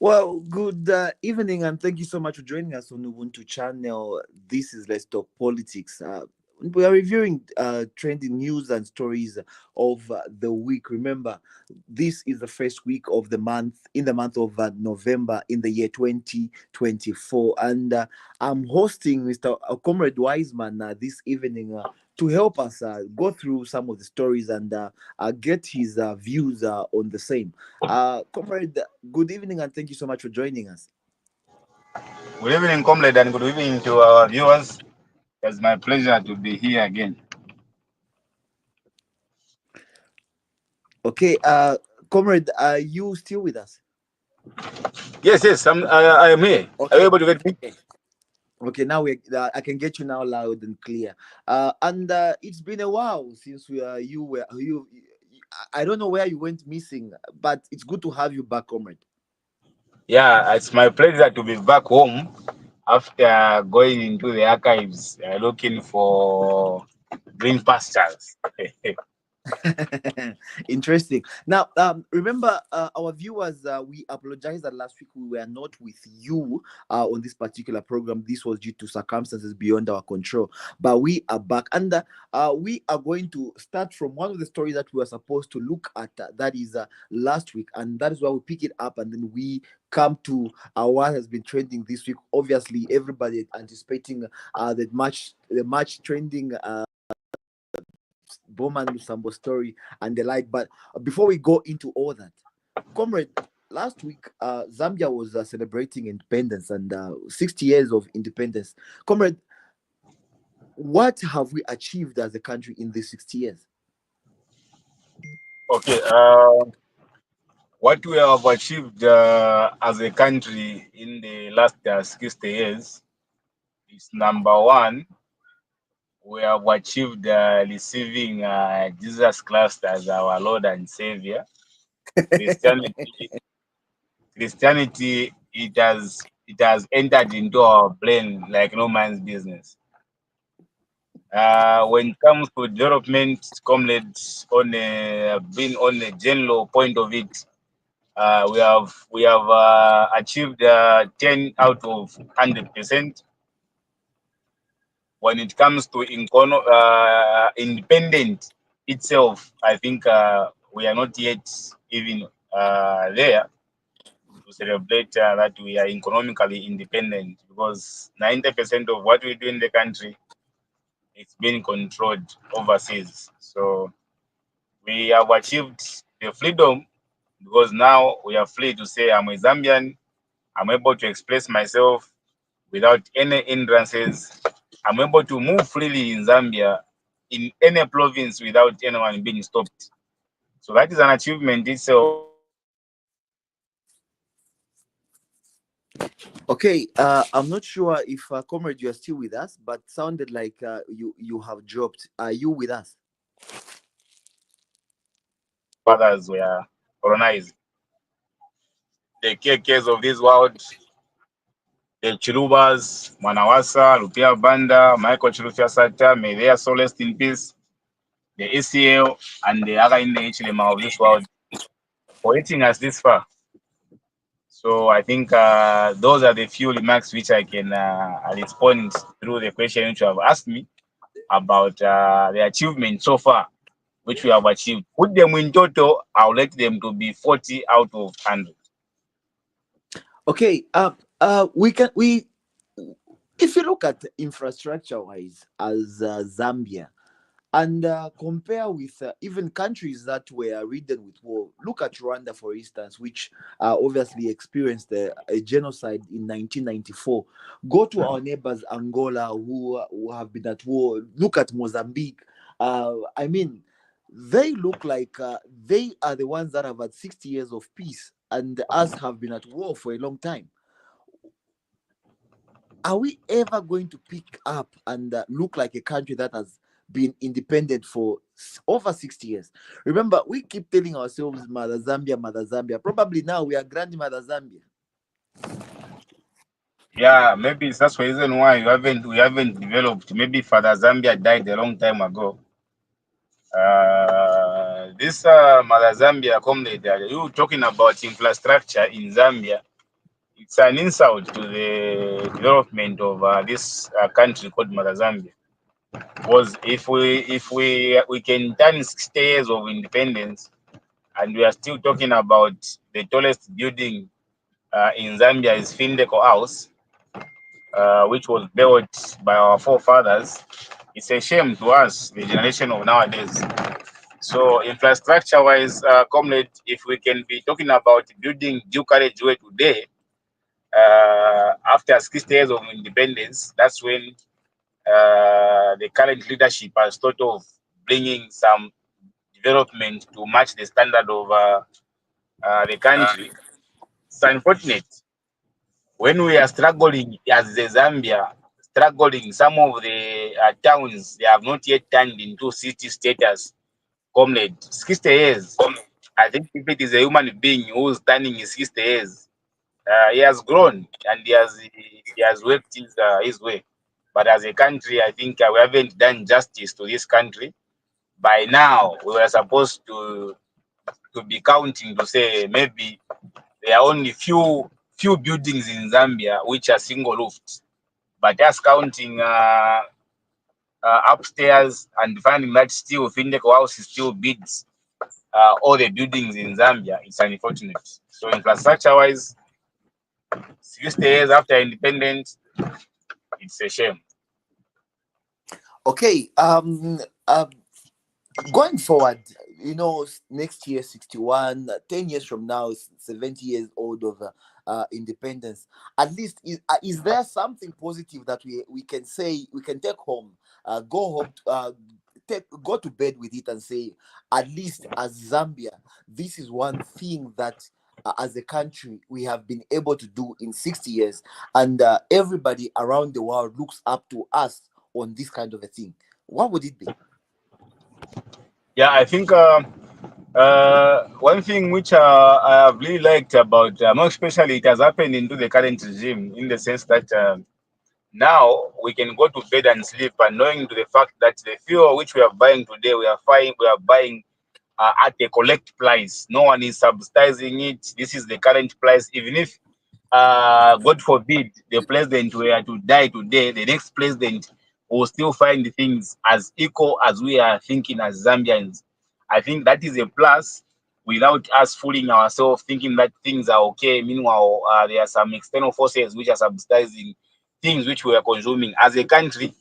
Well, good evening, and thank you so much for joining us on Ubuntu channel. This is Let's Talk Politics. We are reviewing trending news and stories of the week. Remember, this is the first week of the month, in the month of November in the year 2024. And I'm hosting Mr. Comrade Wiseman this evening to help us go through some of the stories and get his views on the same. Comrade, good evening, and thank you so much for joining us. Good evening, comrade, and good evening to our viewers. It's my pleasure to be here again. Okay, Comrade, are you still with us? Yes, I am here. Are you Okay, able to get me? okay, okay. Now I can get you now loud and clear. And it's been a while since you were you. I don't know where you went missing, but it's good to have you back, Comrade. Yeah, it's my pleasure to be back home after going into the archives looking for green pastures. Interesting. Now, remember, our viewers, we apologize that last week we were not with you on this particular program. This was due to circumstances beyond our control, but we are back, and we are going to start from one of the stories that we were supposed to look at. That is last week, and that is why we pick it up, and then we come to what has been trending this week. Obviously, everybody anticipating the match trending. Bowman Lusambo story and the like. But before we go into all that, comrade, last week Zambia was celebrating independence and 60 years of independence. Comrade, what have we achieved as a country in these 60 years? Okay, what we have achieved as a country in the last 60 years is number one, we have achieved receiving Jesus Christ as our Lord and Savior. Christianity, Christianity, it has entered into our brain like no man's business. When it comes to development, comrades, on being on a general point of it, we have achieved 10 out of 100%. When it comes to independent itself, I think we are not yet even there to celebrate that we are economically independent, because 90% of what we do in the country is being controlled overseas. So we have achieved the freedom, because now we are free to say I'm a Zambian. I'm able to express myself without any hindrances. I'm able to move freely in Zambia in any province without anyone being stopped. So that is an achievement itself. Okay, I'm not sure if comrade you are still with us, but sounded like you have dropped. Are you with us? Others were colonized. The KKs of this world, the Chirubas, Manawasa, Lupia Banda, Michael Chirufia Sata, may their soul rest in peace, the ACL, and the other in the HLM of this world, for hitting us this far. So I think those are the few remarks which I can respond through the question which you have asked me about the achievement so far, which we have achieved. Put them in total, I'll let them to be 40 out of 100. Okay, we if you look at infrastructure wise as Zambia, and compare with even countries that were ridden with war. Look at Rwanda, for instance, which obviously experienced a genocide in 1994. Go to our neighbors, Angola, who have been at war. Look at Mozambique. I mean, they look like they are the ones that have had 60 years of peace, and us have been at war for a long time. Are we ever going to pick up and look like a country that has been independent for over 60 years? Remember, we keep telling ourselves Mother Zambia, Mother Zambia. Probably now we are Grandmother Zambia. Yeah, maybe it's that's the reason why we haven't developed. Maybe Father Zambia died a long time ago. This Mother Zambia comrade, you talking about infrastructure in Zambia. it's an insult to the development of this country called Mother Zambia. Because if we can turn 60 years of independence and we are still talking about the tallest building in Zambia is Findeco House, which was built by our forefathers, it's a shame to us, the generation of nowadays. So infrastructure-wise, comrade, if we can be talking about building due carriageway today, after 60 years of independence, that's when the current leadership has thought of bringing some development to match the standard of the country. It's unfortunate when we are struggling as the Zambia, struggling, some of the towns, they have not yet turned into city status. Comrade, 60 years. I think if it is a human being who's turning his 60 years, he has grown and he has worked his way. But as a country, I think we haven't done justice to this country. By now, we were supposed to be counting to say maybe there are only few buildings in Zambia which are single roofed. But just counting upstairs and finding that still Findeco House is still bids all the buildings in Zambia, it's unfortunate. So infrastructure wise, 60 years after independence, it's a shame. Okay. Going forward, next year 61, 10 years from now, 70 years old of independence. At least, is there something positive that we can say, we can take home, go home, go to bed with it and say, at least as Zambia, this is one thing that as a country we have been able to do in 60 years, and everybody around the world looks up to us on this kind of a thing? What would it be? Yeah, I think one thing which I have really liked about, more especially it has happened into the current regime, in the sense that now we can go to bed and sleep and knowing to the fact that the fuel which we are buying today, we are buying at a collect price. No one is subsidizing it. This is the current price. Even if, God forbid, the president were to die today, the next president will still find things as equal as we are thinking as Zambians. I think that is a plus without us fooling ourselves, thinking that things are okay. Meanwhile, there are some external forces which are subsidizing things which we are consuming. As a country,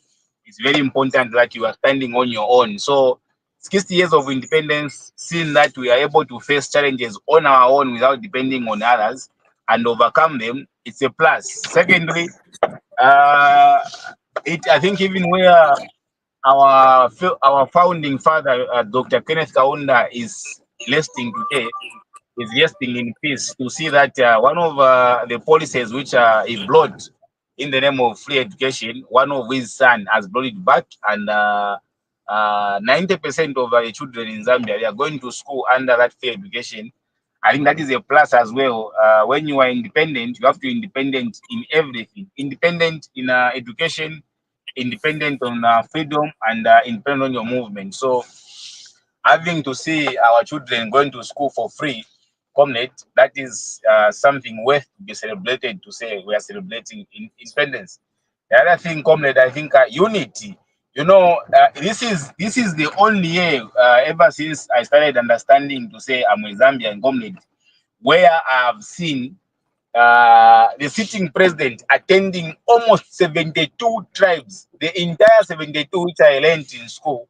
it's very important that you are standing on your own. So 60 years of independence, seeing that we are able to face challenges on our own without depending on others and overcome them, it's a plus. Secondly, uh, I think even where our founding father, Dr. Kenneth Kaunda, is resting today, is resting in peace, to see that one of the policies which he brought in the name of free education, one of his son has brought it back, and 90% of the children in Zambia, they are going to school under that free education. I think that is a plus as well. When you are independent, you have to be independent in everything. Independent in education, independent on freedom, and independent on your movement. So having to see our children going to school for free, comrade, that is something worth to be celebrated, to say we are celebrating independence. The other thing, comrade, I think unity. This is the only year ever since I started understanding to say I'm a Zambian comrade, where I have seen the sitting president attending almost 72 tribes, the entire 72 which I learned in school.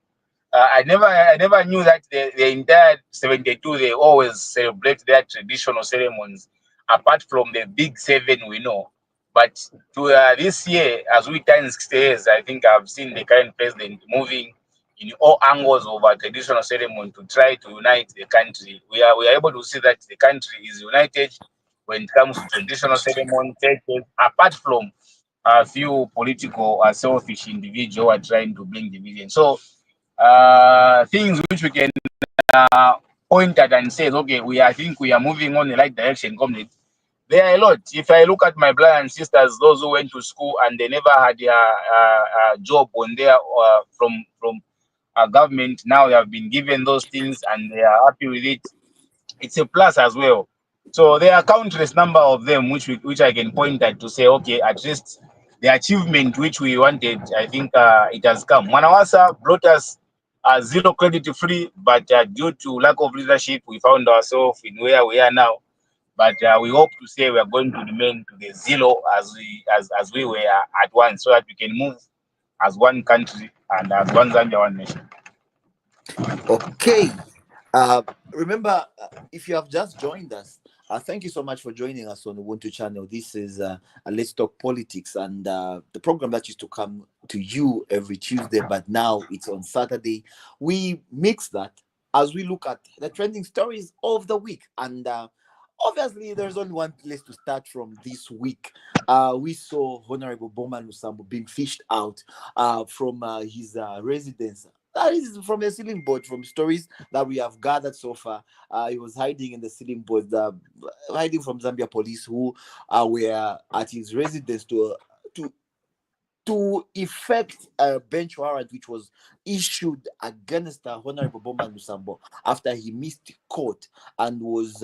I never knew that the entire 72 they always celebrate their traditional ceremonies, apart from the big seven we know. But to this year, as we turn 60 years, I think I've seen the current president moving in all angles of our traditional ceremony to try to unite the country. We are able to see that the country is united when it comes to traditional ceremony, churches, apart from a few political or selfish individuals who are trying to bring division. So things which we can point at and say, okay, I think we are moving on the right direction, comrade. There are a lot. If I look at my brothers and sisters, those who went to school and they never had a job on there from government, now they have been given those things and they are happy with it. It's a plus as well. So there are countless number of them which I can point at to say, okay, at least the achievement which we wanted, I think it has come. Manawasa brought us zero credit free, but due to lack of leadership, we found ourselves in where we are now. But we hope to say we are going to remain to the zero as we were at once, so that we can move as one country and as one Zambia, one nation. Okay. Remember, if you have just joined us, thank you so much for joining us on the Ubuntu channel. This is a Let's Talk Politics, and the program that used to come to you every Tuesday, but now it's on Saturday. We mix that as we look at the trending stories of the week. And obviously, there's only one place to start from this week. We saw Honorable Boma Lusambo being fished out from his residence. That is from a ceiling board, from stories that we have gathered so far. He was hiding in the ceiling board, hiding from Zambia police who were at his residence to to effect a bench warrant which was issued against Honorable Boma Lusambo after he missed court and was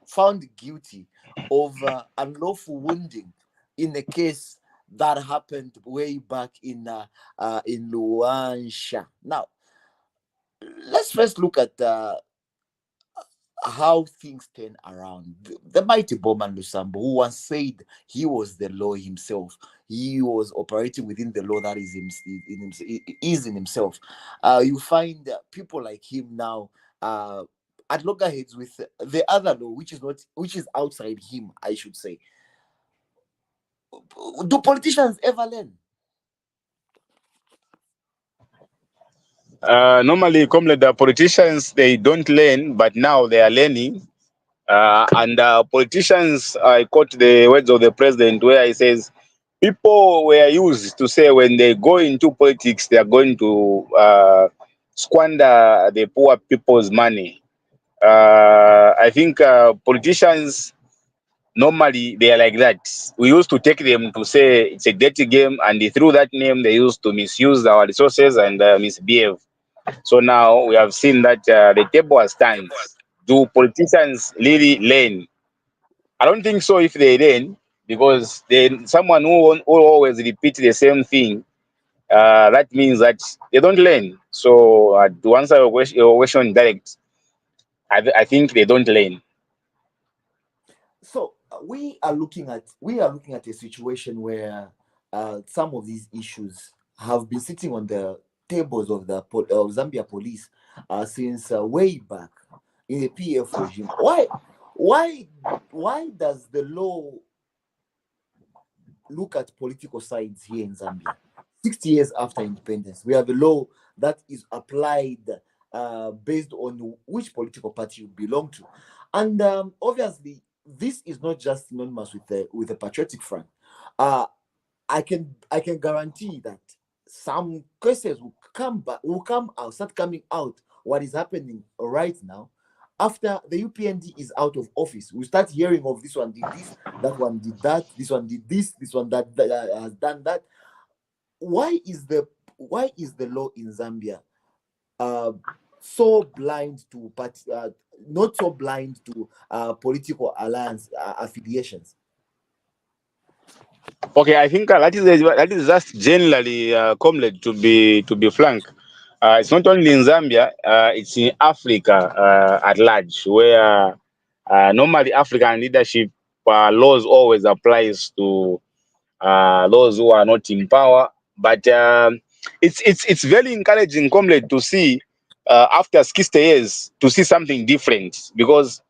found guilty of unlawful wounding in a case that happened way back in Luansha. Now, let's first look at how things turn around. The mighty Bowman Lusambo, who once said he was the law himself, he was operating within the law that is in himself. You find people like him now at loggerheads with the other law, which is outside him, I should say. Do politicians ever learn? Normally, comrade, the politicians they don't learn, but now they are learning. And politicians, I quote the words of the president where he says, people were used to say when they go into politics, they are going to squander the poor people's money. I think politicians normally they are like that. We used to take them to say it's a dirty game, and through that name, they used to misuse our resources and misbehave. So now we have seen that the table has turned. Do politicians really learn? I don't think so if they learn, because then someone who always repeat the same thing, that means that they don't learn. So to answer your question direct, I think they don't learn. So we are looking at a situation where some of these issues have been sitting on the tables of of Zambia police since way back in the PF regime. Why why does the law look at political sides here in Zambia? 60 years after independence, we have a law that is applied based on which political party you belong to, and obviously, this is not just synonymous with the Patriotic Front. Uh, I can guarantee that some cases will start coming out. What is happening right now? After the UPND is out of office, we start hearing of this one did this, that one did that, this one did this one that has done that. Why is the law in Zambia uh, so blind to not so blind to political alliance affiliations? Okay, I think that is just generally, comrade, to be frank. It's not only in Zambia; it's in Africa at large, where normally African leadership laws always applies to those who are not in power. But it's very encouraging, comrade, to see after 60 years to see something different, because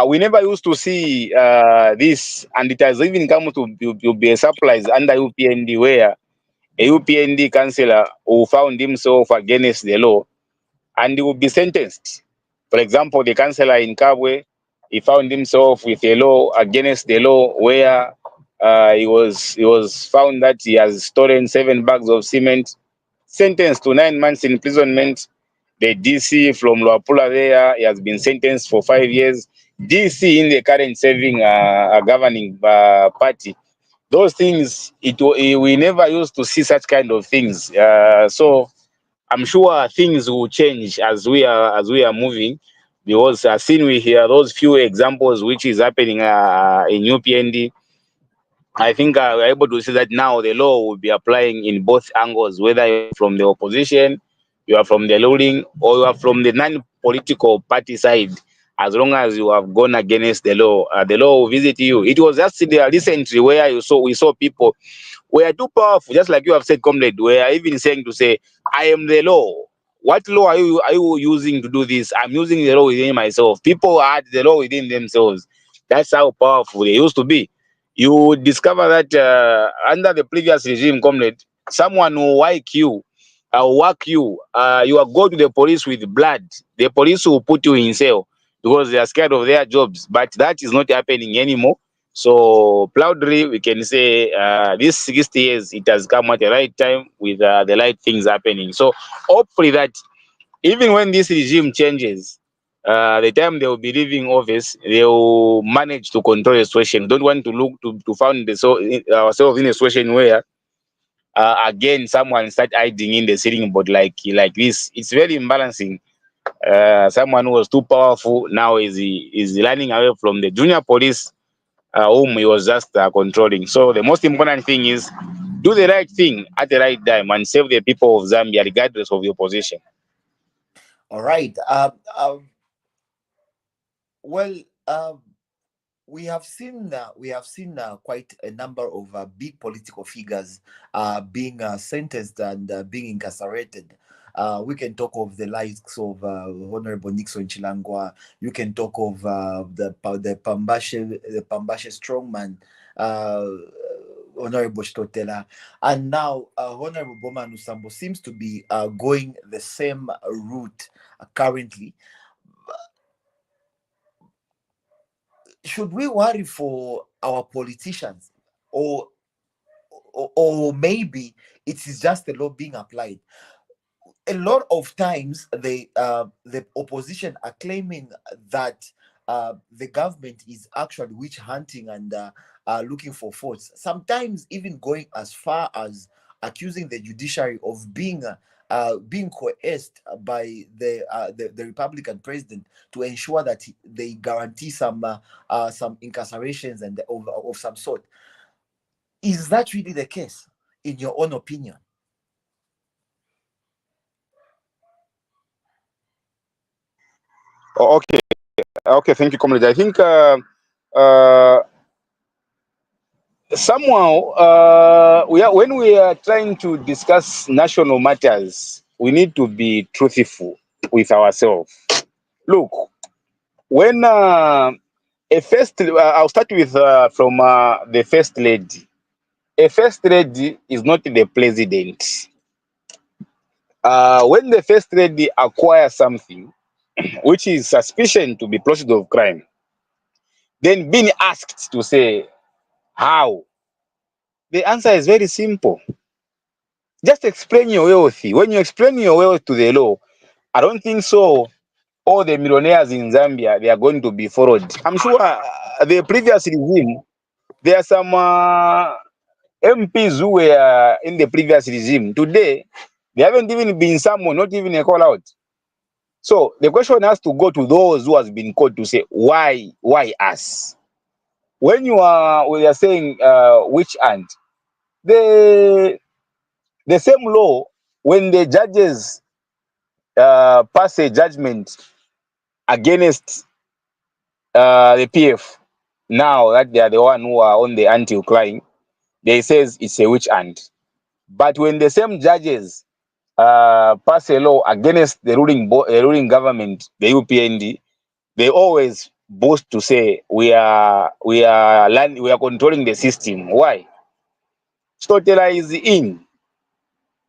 we never used to see this, and it has even come to be a surprise under UPND, where a UPND councillor who found himself against the law and he will be sentenced. For example, the councillor in Kabwe, he found himself with a law against the law, where he was found that he has stolen 7 bags of cement, sentenced to 9 months imprisonment. The DC from Luapula there, he has been sentenced for 5 years. DC in the current serving governing party. Those things, we never used to see such kind of things. So I'm sure things will change as we are moving, because seen we hear those few examples which is happening in UPND. I think we're able to see that now the law will be applying in both angles, whether you're from the opposition, you are from the ruling, or you are from the non-political party side. As long as you have gone against the law will visit you. It was just there recently where we saw people were too powerful, just like you have said, comrade. We are even saying to say, "I am the law." What law are you using to do this? I'm using the law within myself. People had the law within themselves. That's how powerful they used to be. You would discover that under the previous regime, comrade, someone will whack you, whack you. You are go to the police with blood. The police will put you in cell because they are scared of their jobs. But that is not happening anymore. So proudly, we can say this 60 years, it has come at the right time with the right things happening. So hopefully that even when this regime changes, the time they will be leaving office, they will manage to control the situation. Don't want to look to find ourselves in a situation where again someone start hiding in the sitting board like this. It's very imbalancing. Someone who was too powerful now is running away from the junior police whom he was just controlling. So the most important thing is do the right thing at the right time and save the people of Zambia regardless of your position. All right. Well, we have seen quite a number of big political figures being sentenced and being incarcerated. We can talk of the likes of Honorable Nixon Chilangwa. You can talk of the Pambashe strongman, uh, Honorable Stotela, and now Honorable Boma Nusambo seems to be going the same route currently. Should we worry for our politicians, or or maybe it is just the law being applied? A lot of times the opposition are claiming that the government is actually witch hunting and looking for faults, sometimes even going as far as accusing the judiciary of being coerced by the Republican president to ensure that they guarantee some incarcerations and of some sort. Is that really the case, in your own opinion? Okay, okay, thank you, comrade. I think uh, somehow when we are trying to discuss national matters, we need to be truthful with ourselves. Look, when I'll start with from the first lady. A first lady is not the president. When the first lady acquires something which is suspicion to be proceed of crime, then being asked to say how, the answer is very simple. Just explain your wealth. When you explain your wealth to the law, I don't think so. All the millionaires in Zambia, they are going to be followed. I'm sure the previous regime, there are some MPs who were in the previous regime. Today, they haven't even been summoned, not even a call out. So the question has to go to those who has been called to say why us? When we are saying which and the same law, when the judges pass a judgment against the PF, now that they are the one who are on the anti-crime, they says it's a witch hunt. But when the same judges pass a law against the ruling government, the UPND, they always boast to say we are controlling the system. Why? Stotela is in.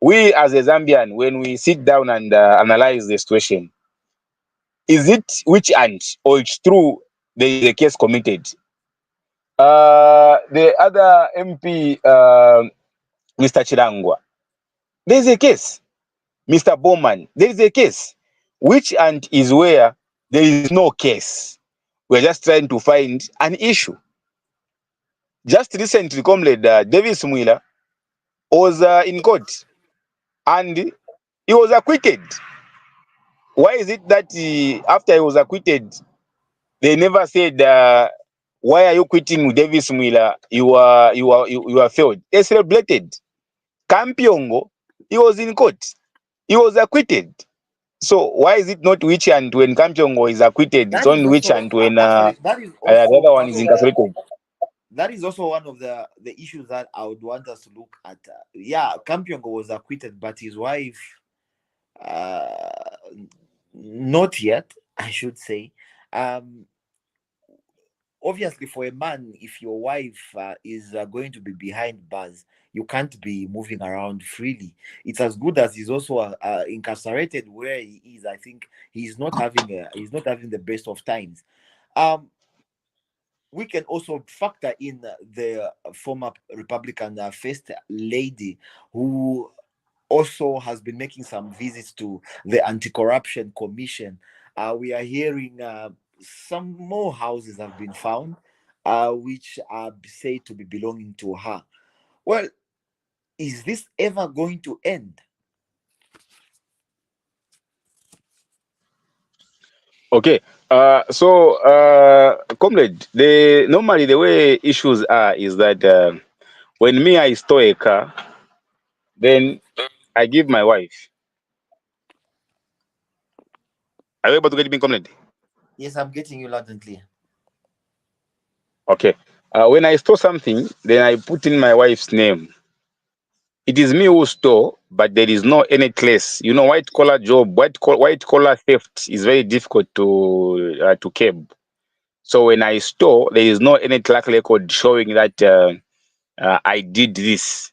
We as a Zambian, when we sit down and analyze the situation, is it which and or it's true there is a case committed? The other MP, Mr. Chirangwa, there is a case. Mr. Bowman, there is a case. Which and is where there is no case. We're just trying to find an issue. Just recently, comrade Davis Mwila was in court and he was acquitted. Why is it that after he was acquitted, they never said, why are you quitting Davis Mwila? You are failed. They celebrated. Kampiongo, he was in court. He was acquitted. So why is it not witch hunt when Kampiongo is acquitted? It's That is only witch also hunt when actually that is the also other one one is of the incarcerated. that is also one of the issues that I would want us to look at. Yeah, Kampiongo was acquitted, but his wife, uh, not yet, I should say. Um, Obviously, for a man, if your wife is going to be behind bars, you can't be moving around freely. It's as good as he's also incarcerated where he is. I think he's not having the best of times. Um, we can also factor in the former Republican first lady, who also has been making some visits to the Anti-Corruption Commission. We are hearing some more houses have been found, which are said to be belonging to her. Well, is this ever going to end? Okay. Comrade, normally the way issues are is that when me I store a car, then I give my wife. Are you able to get me, comrade? Yes, I'm getting you loud and clear. Okay. When I store something, then I put in my wife's name. It is me who store, but there is no any trace. You know, white collar job, white collar theft is very difficult to curb. So when I store, there is no any track record showing that I did this.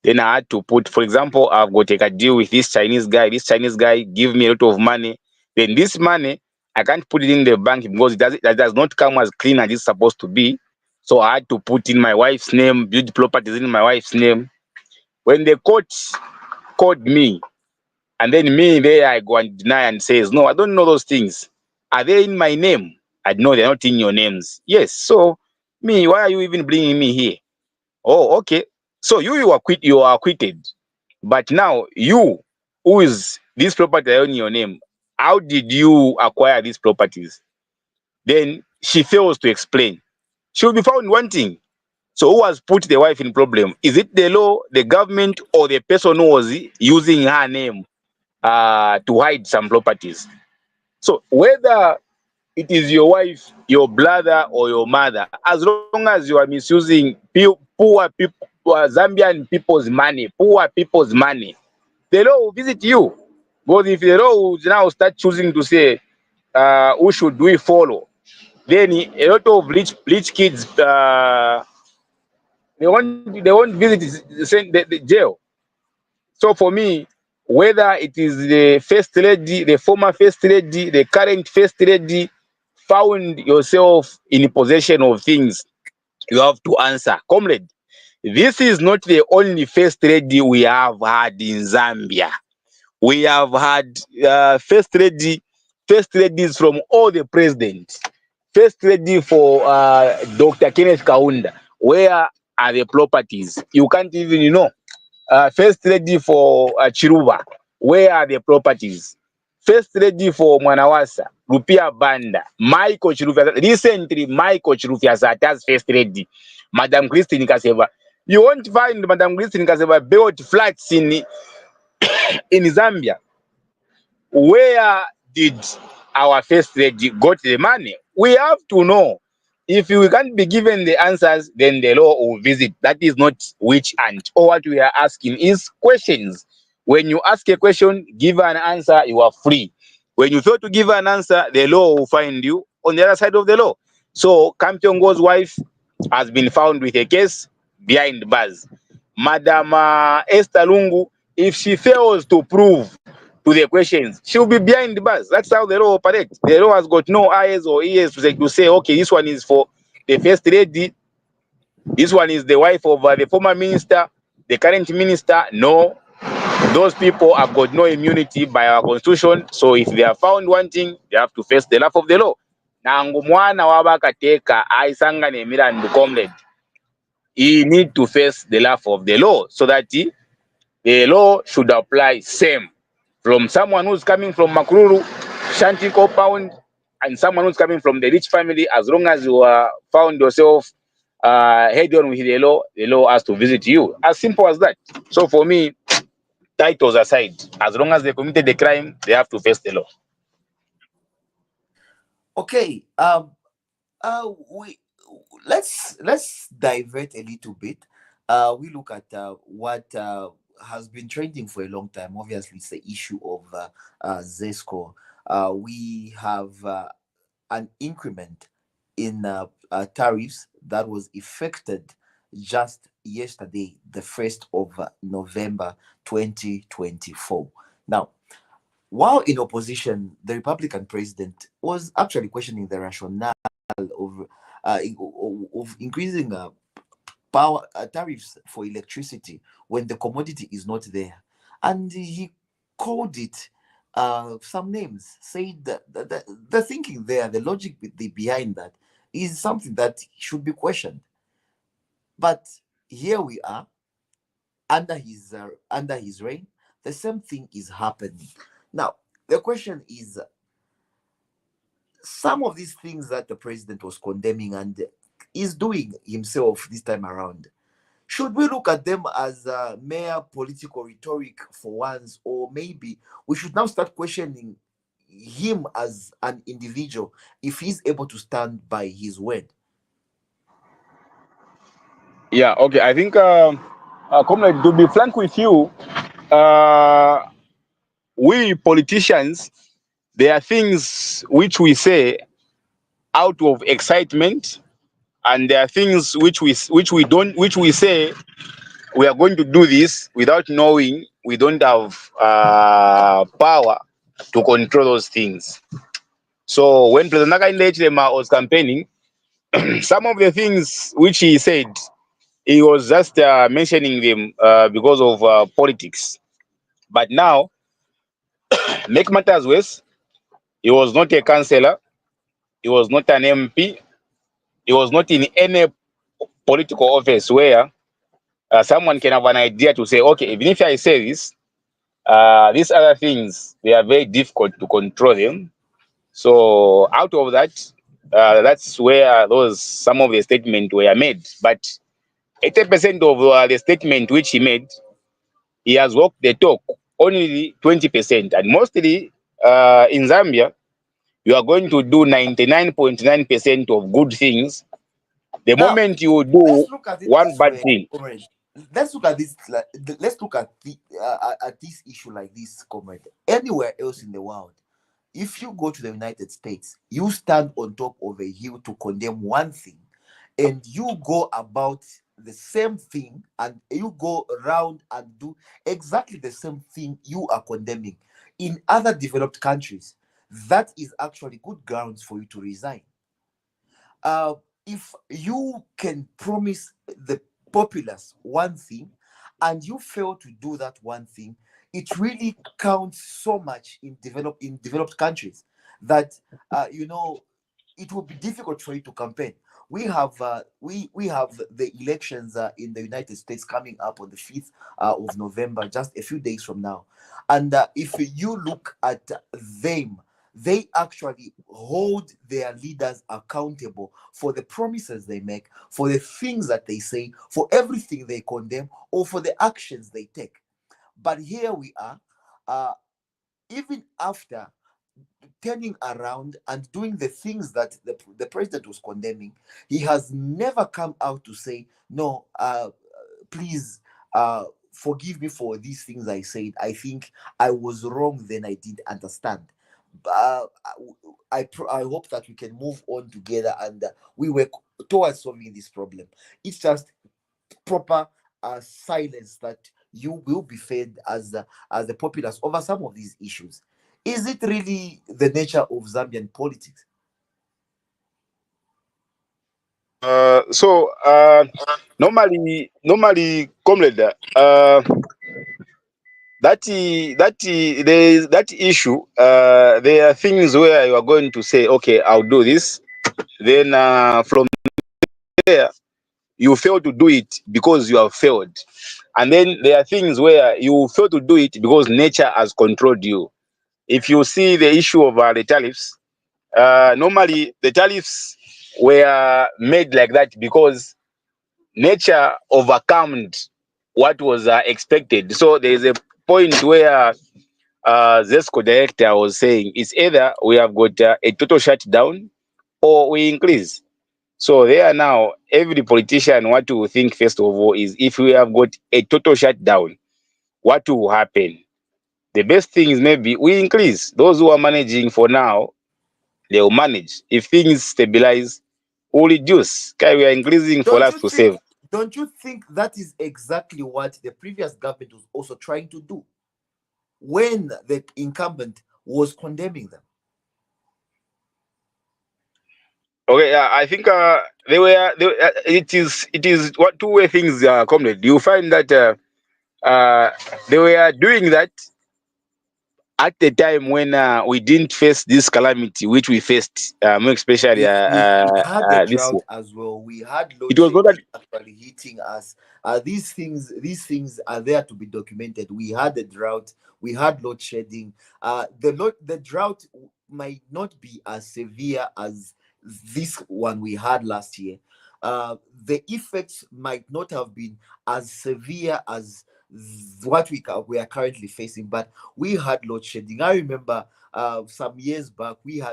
Then I had to put, for example, I've got to take a deal with this Chinese guy. This Chinese guy give me a lot of money. Then this money, I can't put it in the bank because that does not come as clean as it's supposed to be. So I had to put in my wife's name, build properties in my wife's name. When the court called me, and then me there, I go and deny and says, no, I don't know those things. Are they in my name? I know they're not in your names. Yes. So me, why are you even bringing me here? Oh, okay. So you are acquitted. But now you, who is this property on your name? How did you acquire these properties? Then she fails to explain. She will be found wanting. So who has put the wife in problem? Is it the law, the government, or the person who was using her name to hide some properties? So whether it is your wife, your brother, or your mother, as long as you are misusing poor people, Zambian people's money, poor people's money, the law will visit you. But if the law will now start choosing to say, who should we follow, then a lot of rich kids, they won't visit the jail. So for me, whether it is the first lady, the former first lady, the current first lady, found yourself in possession of things, you have to answer. Comrade, this is not the only first lady we have had in Zambia. We have had first ladies from all the presidents. First lady for Dr. Kenneth Kaunda. Where are the properties? You can't even, first lady for Chiruba. Where are the properties? First lady for Mwanawasa, Rupia Banda, Michael Chirufya. Recently, Michael Chirufya sat as first lady, Madam Christine Kaseva. You won't find Madam Christine Kaseva built flats in Zambia. Where did our first lady got the money? We have to know. If we can't be given the answers, then the law will visit. That is not witch hunt. All what we are asking is questions. When you ask a question, give an answer, you are free. When you fail to give an answer, the law will find you on the other side of the law. So Kampiongo's wife has been found with a case behind bars. Madam Esther Lungu, if she fails to prove to the questions, she'll be behind bars. That's how the law operates. The law has got no eyes or ears to say, okay, this one is for the first lady, this one is the wife of the former minister, the current minister. No, those people have got no immunity by our constitution. So if they are found wanting, they have to face the wrath of the law. Nangu mwana wabakateka aisangane mirandu comrade. He need to face the wrath of the law so that the law should apply same. from someone who's coming from Makururu, Shanti compound, and someone who's coming from the rich family. As long as you found yourself head on with the law has to visit you. As simple as that. So for me, titles aside, as long as they committed the crime, they have to face the law. Okay. We let's divert a little bit. We look at what has been trending for a long time. Obviously, it's the issue of ZESCO. We have an increment in tariffs that was effected just yesterday, the 1st of November 2024. Now, while in opposition, the Republican president was actually questioning the rationale of of increasing power tariffs for electricity when the commodity is not there, and he called it some names, said that the thinking there, the logic behind that is something that should be questioned. But here we are under his reign, the same thing is happening. Now the question is, some of these things that the president was condemning and is doing himself this time around, should we look at them as mere political rhetoric for once, or maybe we should now start questioning him as an individual if he's able to stand by his word? Yeah, okay. I think, comrade, to be frank with you, uh, we politicians, there are things which we say out of excitement, and there are things which we say we are going to do this without knowing we don't have power to control those things. So when President Hakainde Hichilema was campaigning, some of the things which he said, he was just mentioning them because of politics. But now, make matters worse, he was not a councillor, he was not an MP, he was not in any political office where someone can have an idea to say, okay, even if I say this, these other things, they are very difficult to control them. So out of that, that's where those some of the statements were made. But 80% of the statement which he made, he has walked the talk. Only 20%, and mostly in Zambia, you are going to do 99.9% of good things. The Now, moment you do let's look at it one this bad way, thing, comrade. Let's look at this. Let's look at this issue like this, comrade. Anywhere else in the world, if you go to the United States, you stand on top of a hill to condemn one thing, and you go about the same thing, and you go around and do exactly the same thing you are condemning in other developed countries. That is actually good grounds for you to resign. uh, if you can promise the populace one thing and you fail to do that one thing, it really counts so much in developed countries that it will be difficult for you to campaign. We have the elections in the United States coming up on the 5th of November, just a few days from now. And if you look at them, they actually hold their leaders accountable for the promises they make, for the things that they say, for everything they condemn, or for the actions they take. But here we are, uh, even after turning around and doing the things that the president was condemning, he has never come out to say, no, please forgive me for these things I said. I think I was wrong then, I didn't understand. I hope that we can move on together and we work towards solving this problem. It's just proper silence that you will be fed as the populace over some of these issues. Is it really the nature of Zambian politics? so normally, comrade, that issue, there are things where you are going to say, okay, I'll do this. Then from there, you fail to do it because you have failed. And then there are things where you fail to do it because nature has controlled you. If you see the issue of the tariffs, normally the tariffs were made like that because nature overcome what was expected. So there is a point where Zesco director was saying it's either we have got a total shutdown or we increase. So there now, every politician, what to think first of all is if we have got a total shutdown, what will happen? The best thing is maybe we increase. Those who are managing for now, they will manage. If things stabilize, we'll reduce. Okay, we are increasing for Don't us you to think? save. Don't you think that is exactly what the previous government was also trying to do when the incumbent was condemning them? Okay, I think it is what two-way things, comrade. You find that they were doing that at the time when we didn't face this calamity which we faced, more especially We had the this year. drought as well. We had load It was not that. shedding actually hitting us. These things are there to be documented. We had the drought. We had load shedding. The drought might not be as severe as this one we had last year. The effects might not have been as severe as what we are currently facing, but we had load shedding. I remember some years back we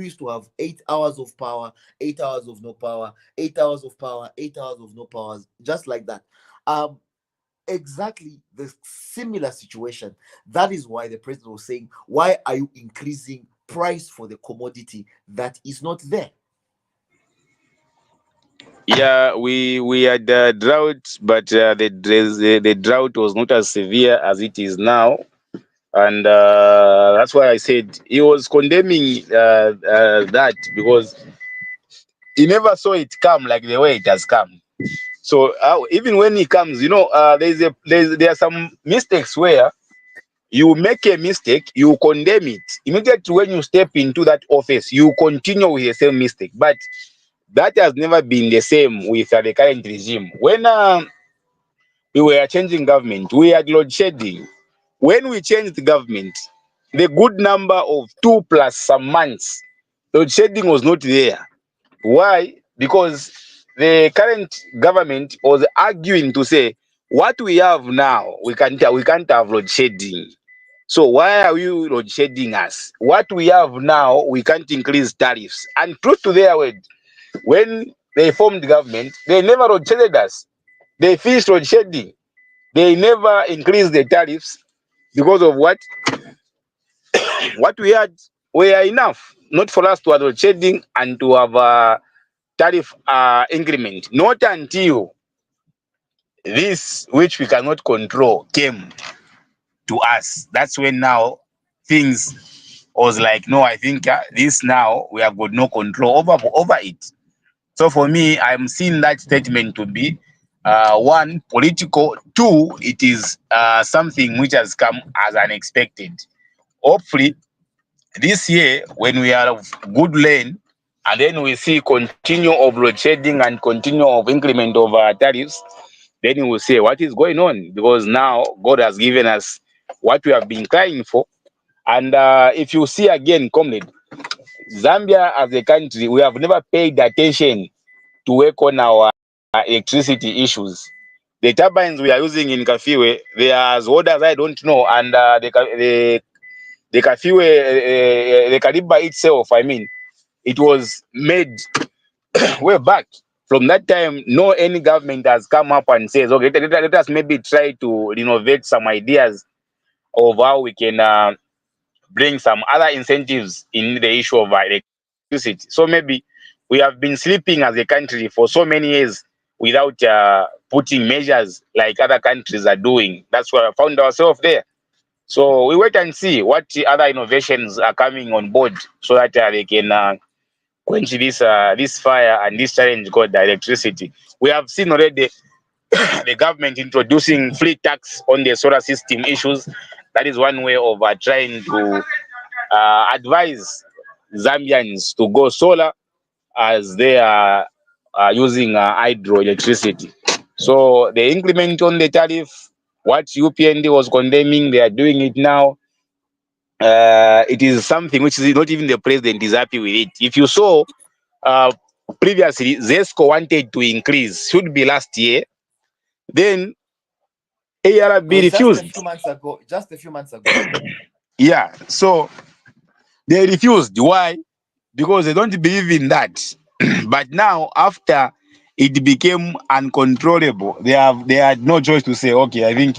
used to have 8 hours of power, 8 hours of no power, 8 hours of power, 8 hours of no power, just like that. um exactly the similar situation. That is why the president was saying, why are you increasing price for the commodity that is not there? Yeah, we had drought, but the drought was not as severe as it is now, and that's why I said he was condemning that because he never saw it come like the way it has come. So even when he comes, there are some mistakes where you make a mistake, you condemn it. Immediately when you step into that office, you continue with the same mistake. But that has never been the same with the current regime. When we were changing government, we had load shedding. When we changed the government, the good number of 2+ some months, load shedding was not there. Why? Because the current government was arguing to say, what we have now, we can't have load shedding. So why are you load shedding us? What we have now, we can't increase tariffs. And truth to their word, when they formed government, they never load shedded us. They finished load shedding. They never increased the tariffs because of what we had were enough, not for us to have load shedding and to have tariff increment. Not until this, which we cannot control, came to us. That's when now things was like, no, I think this now we have got no control over it. So for me, I'm seeing that statement to be one, political, two, it is something which has come as unexpected. Hopefully, this year, when we are of good lane, and then we see continue of load shedding and continue of increment of tariffs, then we will say what is going on, because now God has given us what we have been crying for. And if you see again, comrade, Zambia as a country, we have never paid attention to work on our electricity issues. The turbines we are using in Kafiwe, they are as old as I don't know, and the Kafiwe, the Kariba itself, I mean, it was made way back. From that time, no any government has come up and says, okay, let us maybe try to renovate some ideas of how we can bring some other incentives in the issue of electricity. So maybe we have been sleeping as a country for so many years without putting measures like other countries are doing. That's why I found ourselves there. So we wait and see what other innovations are coming on board so that they can quench this fire and this challenge called the electricity. We have seen already the government introducing free tax on the solar system issues. That is one way of trying to advise Zambians to go solar as they are using hydroelectricity. So the increment on the tariff, what UPND was condemning, they are doing it now. It is something which is not even the president is happy with it. If you saw uh, previously, ZESCO wanted to increase, should be last year. Then It ARB was just a refused. few months ago. Just a few months ago. Yeah, so they refused. Why? Because they don't believe in that. But now, after it became uncontrollable, they had no choice to say, okay, I think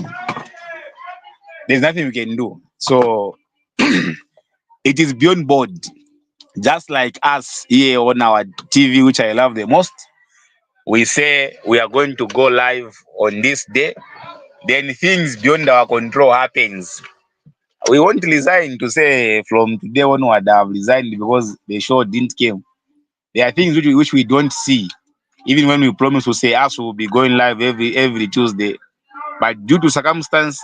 there's nothing we can do. So it is beyond board. Just like us here on our TV, which I love the most, we say we are going to go live on this day. Then things beyond our control happens. We won't resign to say from today onward I have resigned because the show didn't came. There are things which we don't see. Even when we promise to say us will be going live every Tuesday, but due to circumstance,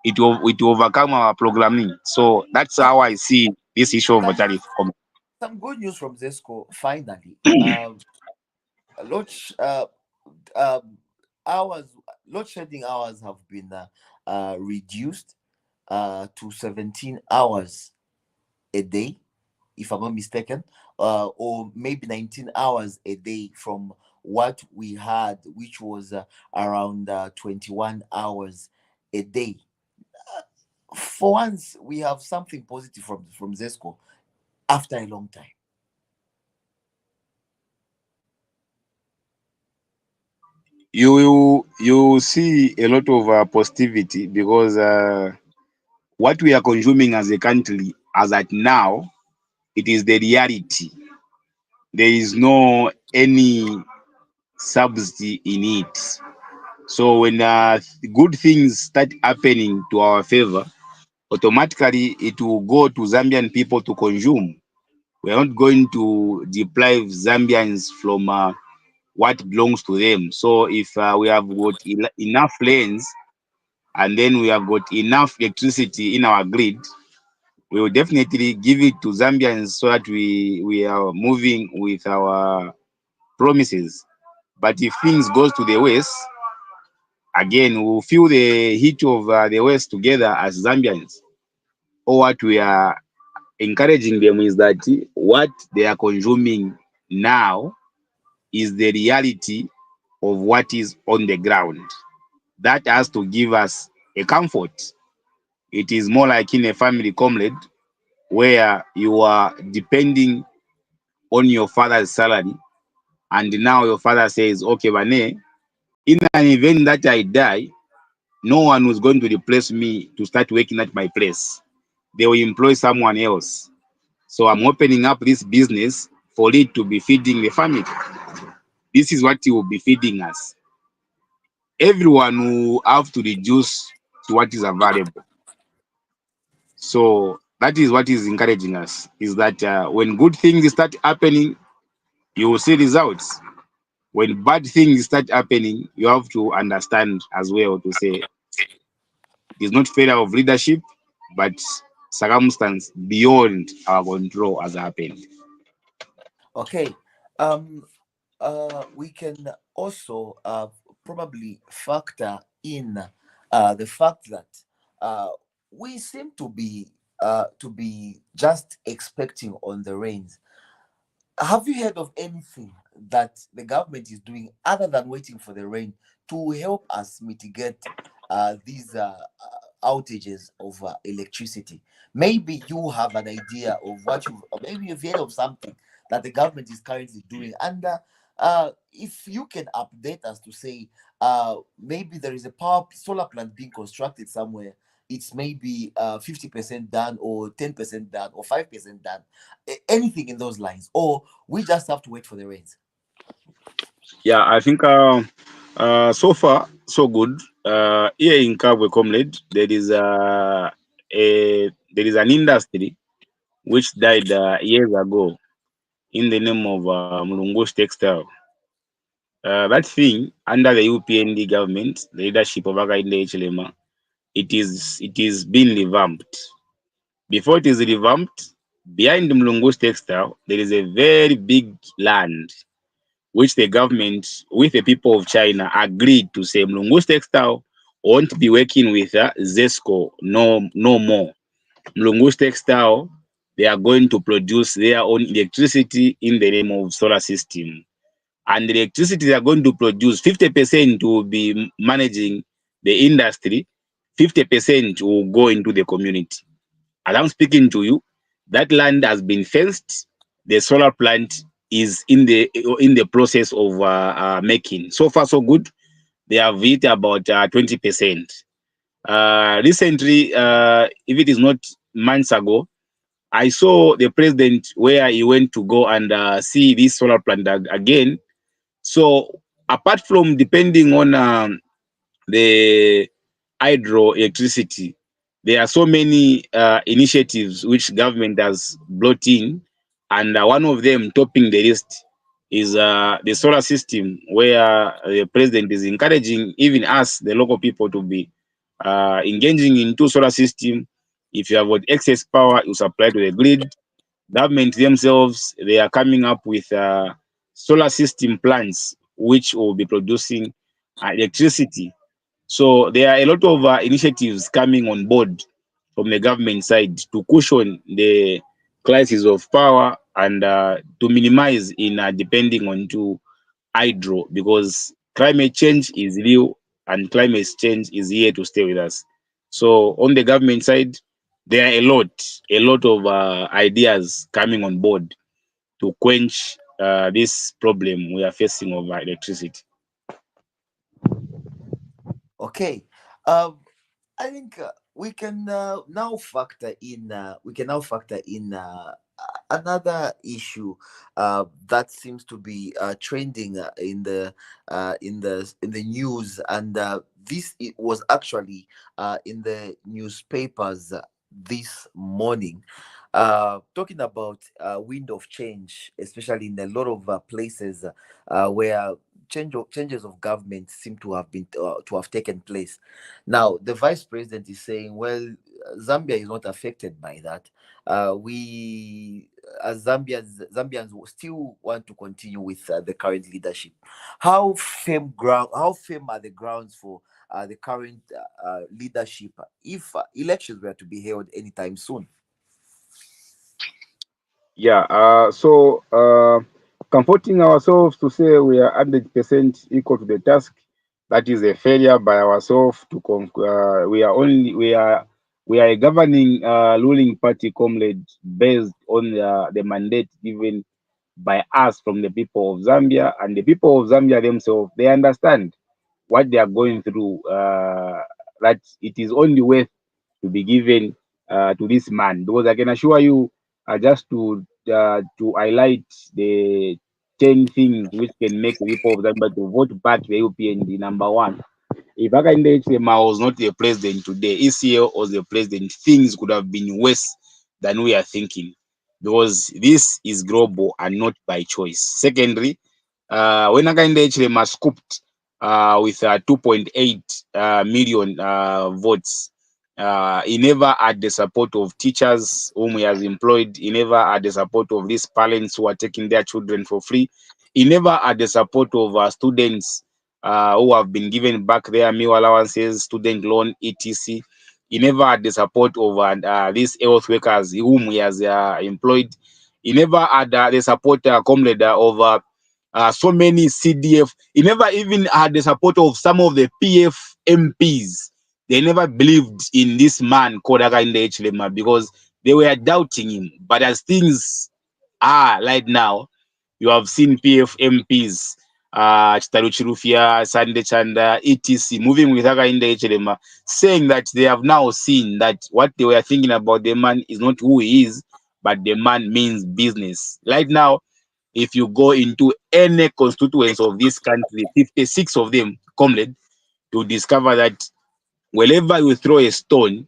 it will overcome our programming. So that's Some how I see this issue of some tariff. some good news from Zesco. Finally, load um, hours load shedding hours have been reduced to 17 hours a day, if I'm not mistaken, or maybe 19 hours a day from what we had, which was around 21 hours a day. For once, we have something positive from Zesco after a long time. You see a lot of positivity because what we are consuming as a country as at now, it is the reality. There is no any subsidy in it. So when good things start happening to our favor, automatically it will go to Zambian people to consume. We are not going to deprive Zambians from what belongs to them. So if we have got enough lanes and then we have got enough electricity in our grid, we will definitely give it to Zambians so that we are moving with our promises. But if things goes to the west, again we'll feel the heat of the west together as Zambians. Or what we are encouraging them is that what they are consuming now is the reality of what is on the ground. That has to give us a comfort. It is more like in a family comrade where you are depending on your father's salary, and now your father says, okay, Bane, in an event that I die, no one who's going to replace me to start working at my place. They will employ someone else. So I'm opening up this business for it to be feeding the family. This is what it will be feeding us. Everyone will have to reduce to what is available. So that is what is encouraging us, is that when good things start happening, you will see results. When bad things start happening, you have to understand as well to say it is not failure of leadership, but circumstance beyond our control has happened. Okay. We can also probably factor in the fact that uh, we seem to be just expecting on the rains. Have you heard of anything that the government is doing other than waiting for the rain to help us mitigate these outages of electricity? Maybe you have an idea of what you, or maybe you've heard of something that the government is currently doing, and if you can update us to say maybe there is a power solar plant being constructed somewhere. It's maybe 50% done, or 10% done, or 5% done, anything in those lines, or we just have to wait for the rains. Yeah, I think so far so good. Here in Kabwe Comrade, there is an industry which died years ago in the name of Mulungush Textile. That thing under the UPND government, the leadership of Akainde Hichilema, it is being revamped. Before it is revamped, behind Mulungush Textile, there is a very big land which the government with the people of China agreed to say Mlungus Textile won't be working with ZESCO no more. Mlungus Textile, they are going to produce their own electricity in the name of solar system. And the electricity they are going to produce, 50% will be managing the industry, 50% will go into the community. As I'm speaking to you, that land has been fenced. The solar plant is in the process of making. So far, so good. They have hit about 20%. Recently, if it is not months ago, I saw the president where he went to go and see this solar plant again. So apart from depending on the hydroelectricity, there are so many initiatives which government has brought in, and one of them topping the list is the solar system, where the president is encouraging even us, the local people, to be engaging into solar system. If you have got excess power, you supply to the grid. Government themselves, they are coming up with solar system plants which will be producing electricity. So there are a lot of initiatives coming on board from the government side to cushion the crisis of power and to minimize in depending on to hydro, because climate change is real and climate change is here to stay with us. So on the government side, there are a lot of ideas coming on board to quench this problem we are facing of electricity. Okay. I think we can now factor in another issue that seems to be trending in the news, and this it was actually in the newspapers this morning, talking about wind of change, especially in a lot of places where changes of government seem to have taken place. Now, the vice president is saying, well, Zambia is not affected by that. We, as Zambians will still want to continue with the current leadership. How firm are the grounds for the current leadership if elections were to be held anytime soon? Yeah, comforting ourselves to say we are 100% equal to the task, that is a failure by ourselves to we are a governing ruling party, comrade, based on the mandate given by us from the people of Zambia, and the people of Zambia themselves, they understand what they are going through, that it is only worth to be given to this man. Because I can assure you, just to highlight the 10 things which can make the people of Zambia to vote back the UPND. Number one, if Hakainde Hichilema was not the president today, ECL was the president, things could have been worse than we are thinking, because this is global and not by choice. Secondly, when Hakainde Hichilema scooped with 2.8 million votes, he never had the support of teachers whom he has employed. He never had the support of these parents who are taking their children for free. He never had the support of students who have been given back their meal allowances, student loan, etc. He never had the support of these health workers whom he has employed. He never had the support, comrade, of so many CDF. He never even had the support of some of the PF MPs. They never believed in this man called Hakainde Hichilema because they were doubting him. But as things are right now, you have seen PF MPs, Chitaru Chirufia, Sande Chanda, etc., moving with Hakainde Hichilema, saying that they have now seen that what they were thinking about the man is not who he is, but the man means business. Right now, if you go into any constituents of this country, 56 of them, comrade, to discover that wherever you throw a stone,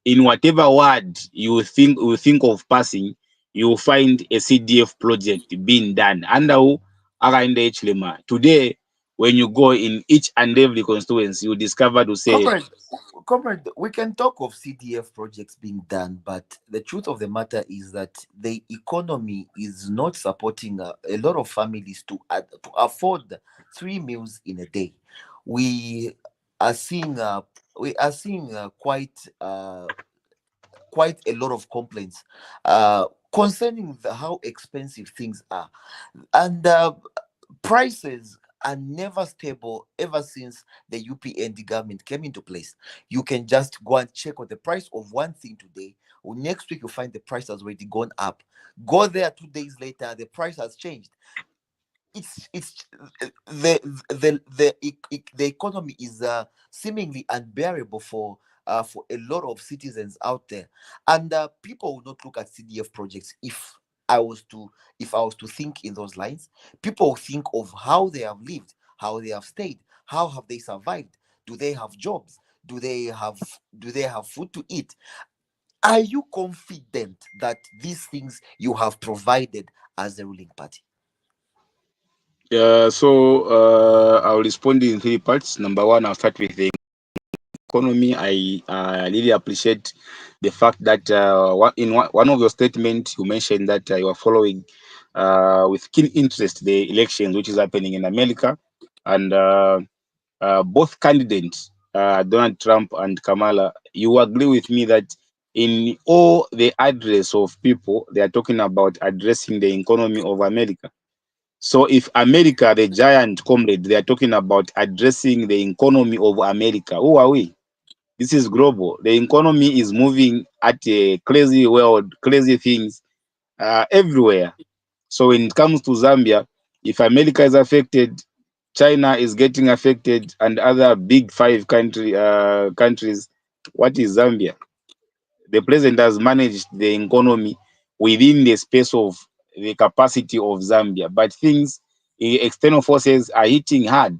in whatever word you think of passing, you will find a CDF project being done under who? Hakainde Hichilema. Today, when you go in each and every constituency, you discover to say, Comrade, Comrade, we can talk of CDF projects being done, but the truth of the matter is that the economy is not supporting a lot of families to afford 3 meals in a day. We are seeing quite a lot of complaints concerning how expensive things are, and prices are never stable ever since the UPND government came into place. You can just go and check on the price of one thing today, or next week you find the price has already gone up. Go there 2 days later, the price has changed. It's the economy is seemingly unbearable for a lot of citizens out there, and people will not look at CDF projects. I was to if I was to think in those lines, people will think of how they have lived, how they have stayed, how have they survived. Do they have jobs? Do they have food to eat? Are you confident that these things you have provided as the ruling party? I'll respond in three parts. Number one, I'll start with the economy. I really appreciate the fact that one of your statements you mentioned that you are following with keen interest the elections which is happening in America, and both candidates, Donald Trump and Kamala, you agree with me that in all the address of people, they are talking about addressing the economy of America. So if America, the giant comrade, they are talking about addressing the economy of America, who are we? This is global. The economy is moving at a crazy world, crazy things everywhere. So when it comes to Zambia, if America is affected, China is getting affected, and other big five countries, what is Zambia? The president has managed the economy within the space of the capacity of Zambia, but things, external forces are hitting hard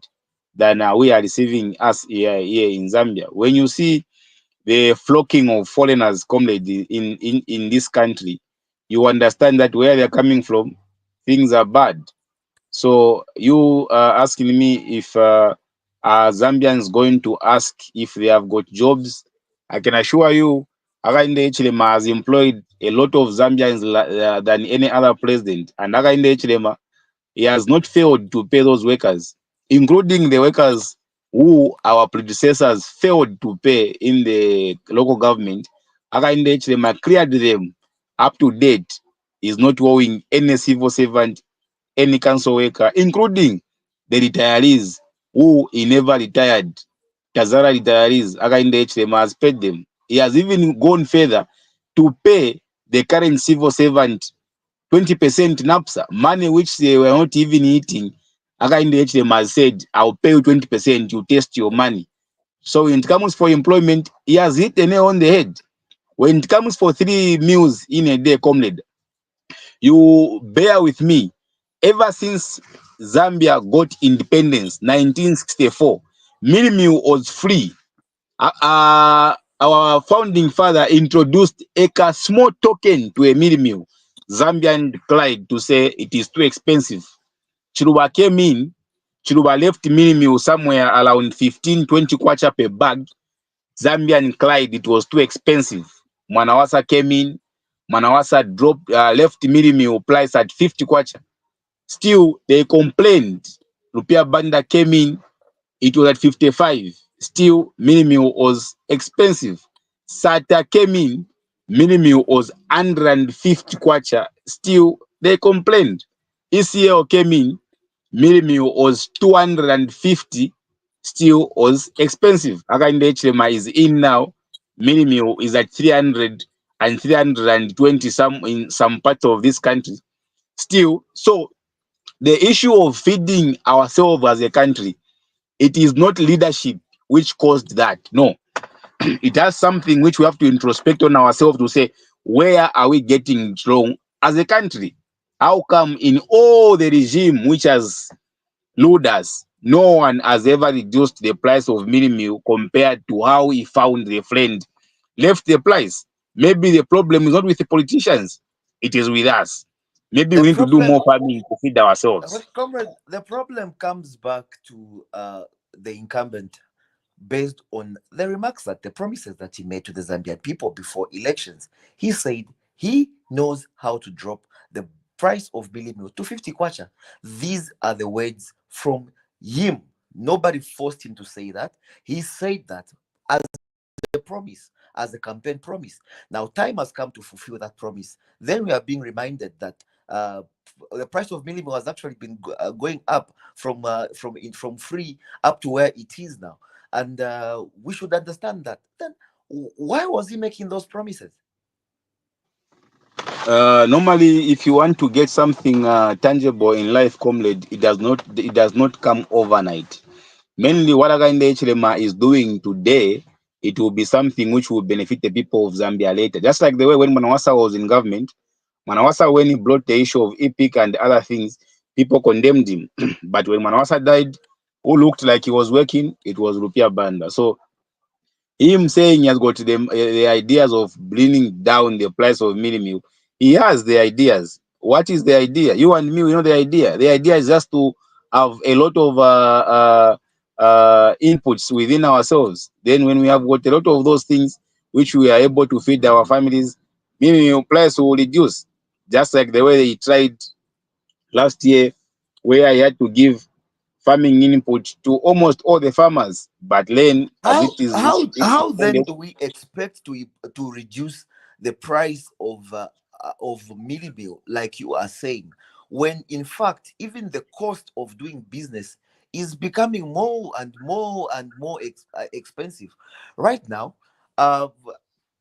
than we are receiving us here in Zambia. When you see the flocking of foreigners, comrade, in this country, you understand that where they're coming from, things are bad. So you asking me if are Zambians going to ask if they have got jobs? I can assure you, Hakainde Hichilema has employed a lot of Zambians than any other president, and Hakainde Hichilema, he has not failed to pay those workers, including the workers who our predecessors failed to pay in the local government. Hakainde Hichilema cleared them up to date. Is not owing any civil servant, any council worker, including the retirees who he never retired. Tazara retirees, Hakainde Hichilema has paid them. He has even gone further to pay the current civil servant 20% NAPSA, money which they were not even eating. Hakainde Hichilema has said, I'll pay you 20%, you test your money. So when it comes for employment, he has hit the nail on the head. When it comes for 3 meals in a day, comrade, you bear with me. Ever since Zambia got independence, 1964, meal was free. Our founding father introduced a small token to a meal. Zambian declined to say it is too expensive. Chiluba came in. Chiluba left meal somewhere around 15-20 kwacha per bag. Zambian cried it was too expensive. Mwanawasa came in. Mwanawasa left meal price at 50 kwacha. Still, they complained. Rupia Banda came in, it was at 55. Still, minimum was expensive. Sata came in, minimum was 150 kwacha. Still, they complained. ECL came in, minimum was 250. Still was expensive. Hakainde Hichilema is in now. Minimum is at 300 and 320 some in some parts of this country. Still, so the issue of feeding ourselves as a country, it is not leadership which caused that. No, it has something which we have to introspect on ourselves to say, where are we getting it wrong as a country? How come in all the regime which has ruled us, no one has ever reduced the price of minimum compared to how he found the friend left the price? Maybe the problem is not with the politicians, it is with us. Maybe The we need to do problem, more farming to feed ourselves. comrade, the problem comes back to the incumbent. based on the remarks that the promises that he made to the Zambian people before elections. He said he knows how to drop the price of Billy Mill to 50 kwacha. These are the words from him. Nobody forced him to say that. He said that as a promise, as a campaign promise. Now, time has come to fulfill that promise. Then we are being reminded that the price of minimum has actually been going up from free up to where it is now, and we should understand that. Then, why was he making those promises? Normally, if you want to get something tangible in life, comrade, it does not come overnight. Mainly, what Hakainde Hichilema is doing today, it will be something which will benefit the people of Zambia later. Just like the way when Manawasa was in government, Manawasa, when he brought the issue of EPIC and other things, people condemned him. But when Manawasa died, who looked like he was working, it was Rupia Banda. So him saying he has got the ideas of bringing down the price of mini meal, he has the ideas. What is the idea? You and me, we know the idea. The idea is just to have a lot of inputs within ourselves. Then, when we have got a lot of those things which we are able to feed our families, mini meal price will reduce. Just like the way they tried last year, where I had to give farming input to almost all the farmers, but then as How it is how it how then responded. do we expect to reduce the price of mealie meal, like you are saying, when in fact even the cost of doing business is becoming more and more and more expensive right now? uh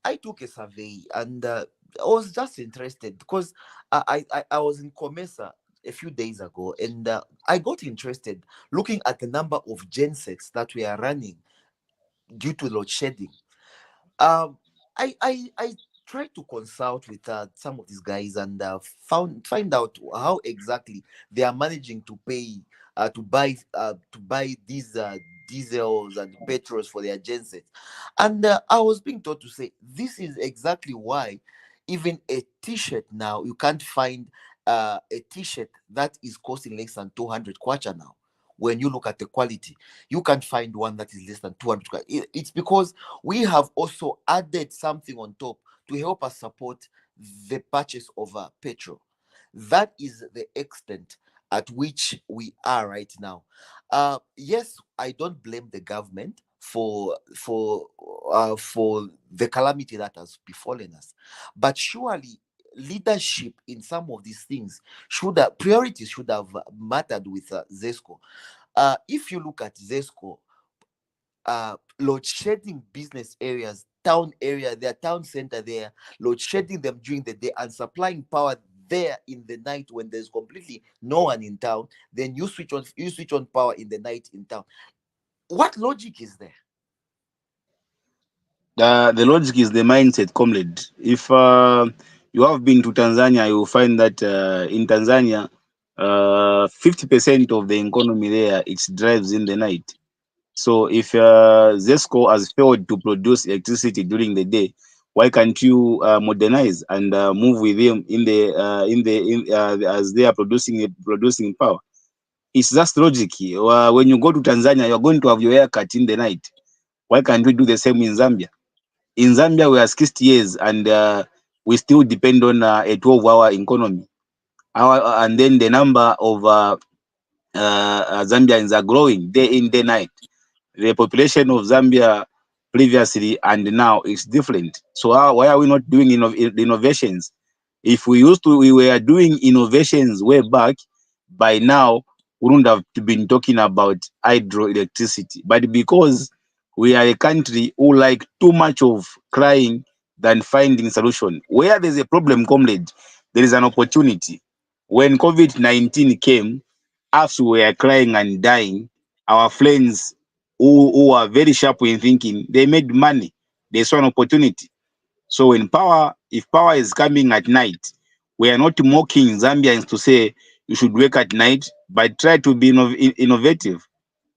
I took a survey, and I was just interested because I was in Comesa a few days ago, and I got interested looking at the number of gensets that we are running due to load shedding. Um, I tried to consult with some of these guys, and find out how exactly they are managing to pay to buy these diesels and petrols for their gensets. And I was being told to say this is exactly why even a t-shirt now, you can't find a t-shirt that is costing less than 200 kwacha now. When you look at the quality, you can't find one that is less than 200 kwacha. It's because we have also added something on top to help us support the purchase of petrol. That is the extent at which we are right now. Yes, I don't blame the government for the calamity that has befallen us, but surely leadership in some of these things should have priorities should have mattered with Zesco. If you look at Zesco, load shedding business areas, town area, their town center there, load shedding them during the day and supplying power there in the night when there's completely no one in town. Then you switch on power in the night in town. What logic is there? The logic is the mindset, comrade. If you have been to Tanzania, you will find that in Tanzania, 50% of the economy there it drives in the night. So if Zesco has failed to produce electricity during the day, why can't you modernize and move with them as they are producing power? It's just logic. When you go to Tanzania, you're going to have your haircut in the night. Why can't we do the same in Zambia? In Zambia, we are 60 years and we still depend on a 12-hour economy. And then the number of Zambians are growing day in, day night. The population of Zambia previously and now is different. So why are we not doing innovations? If we were doing innovations way back, by now we wouldn't have been talking about hydroelectricity. But because we are a country who like too much of crying than finding solution. Where there's a problem, comrade, there is an opportunity. When COVID-19 came, us were crying and dying. Our friends who are very sharp in thinking, they made money. They saw an opportunity. So if power is coming at night, we are not mocking Zambians to say you should work at night, but try to be innovative.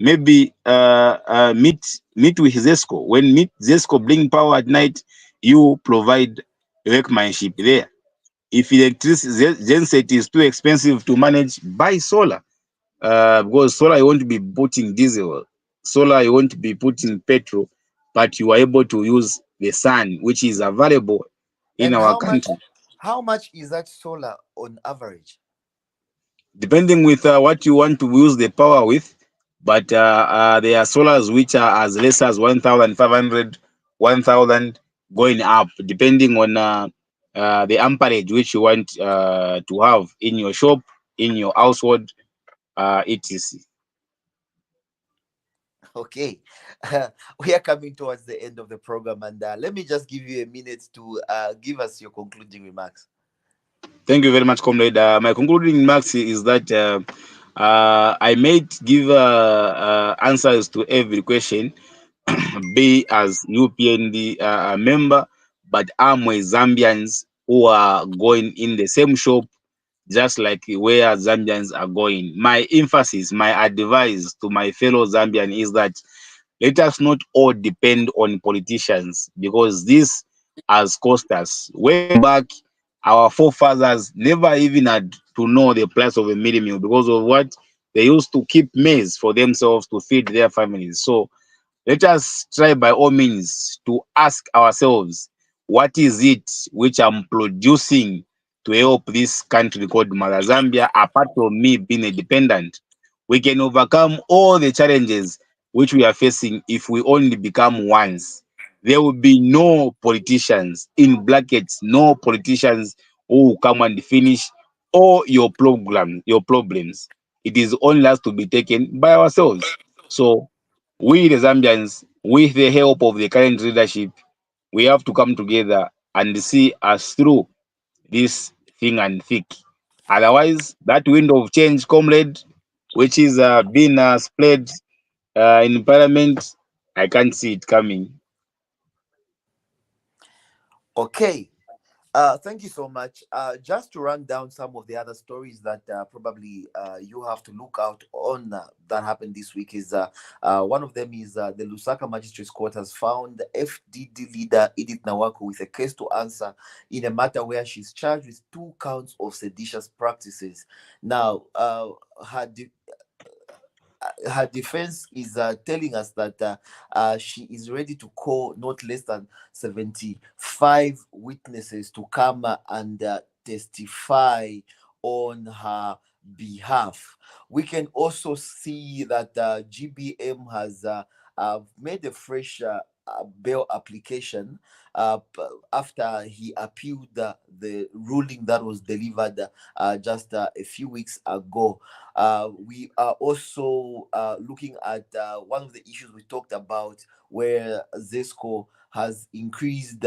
Maybe meet with Zesco. When meet Zesco bring power at night, you provide workmanship there. If electricity genset is too expensive to manage, buy solar. Because solar you want to be putting diesel. solar, you won't be putting petrol, but you are able to use the sun, which is available in And our country. how much is that solar on average? Depending with what you want to use the power with. But there are solars which are as less as 1,500, 1,000 going up, depending on the amperage which you want to have in your shop, in your household, etc. Okay, we are coming towards the end of the program, and let me just give you a minute to give us your concluding remarks. Thank you very much, comrade. My concluding remarks is that I might give answers to every question, be as new PND member, but I'm with Zambians who are going in the same shop, just like where Zambians are going. My emphasis, my advice to my fellow Zambian is that let us not all depend on politicians, because this has cost us. Way back, our forefathers never even had to know the price of a mealie meal because of what they used to keep maize for themselves to feed their families. So let us try by all means to ask ourselves, what is it which I'm producing to help this country called Mother Zambia, apart from me being a dependent? We can overcome all the challenges which we are facing if we only become ones. There will be no politicians, in brackets, no politicians who will come and finish all your problems. It is only has to be taken by ourselves. So we the Zambians, with the help of the current leadership, we have to come together and see us through this thing and thick. Otherwise, that wind of change, comrade, which is being spread in parliament, I can't see it coming. Okay, thank you so much. Just to run down some of the other stories that probably you have to look out on that happened this week is one of them is the Lusaka Magistrates Court has found FDD leader Edith Nawako with a case to answer in a matter where she's charged with 2 counts of seditious practices. Now, her her defense is telling us that she is ready to call not less than 75 witnesses to come and testify on her behalf. We can also see that GBM has made a fresh bail application after he appealed the ruling that was delivered just a few weeks ago. We are also looking at one of the issues we talked about, where ZESCO has increased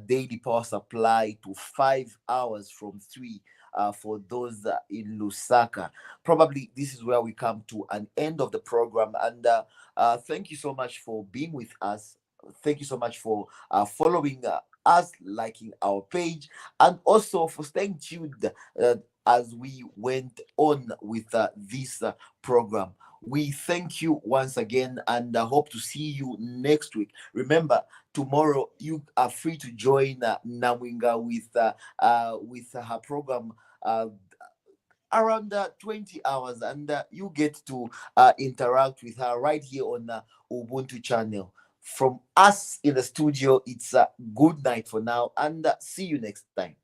daily power supply to 5 hours from 3 for those in Lusaka. Probably this is where we come to an end of the program. And thank you so much for being with us. Thank you so much for following us, liking our page, and also for staying tuned as we went on with this program. We thank you once again and hope to see you next week. Remember, tomorrow you are free to join Namwinga with her program around 20 hours, and you get to interact with her right here on Ubuntu channel. From us in the studio, it's a good night for now, and see you next time.